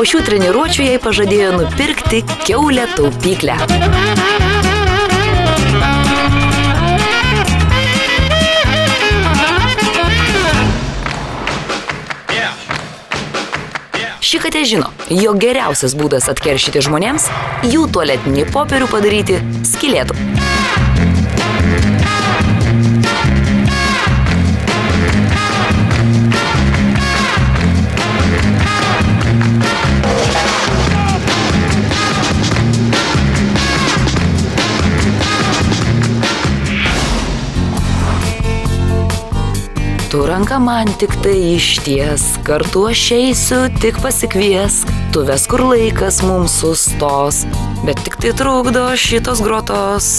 Po šių treniruočių jai pažadėjo nupirkti kiaulę taupyklę. Ši katė žino, jo geriausias būdas atkeršyti žmonėms – jų tualetinį popierių padaryti skylėtų. Tu ranką man tik tai išties, kartu aš eisiu, tik pasikviesk, tu ves kur laikas mums sustos, bet tik tai trukdo šitos grotos.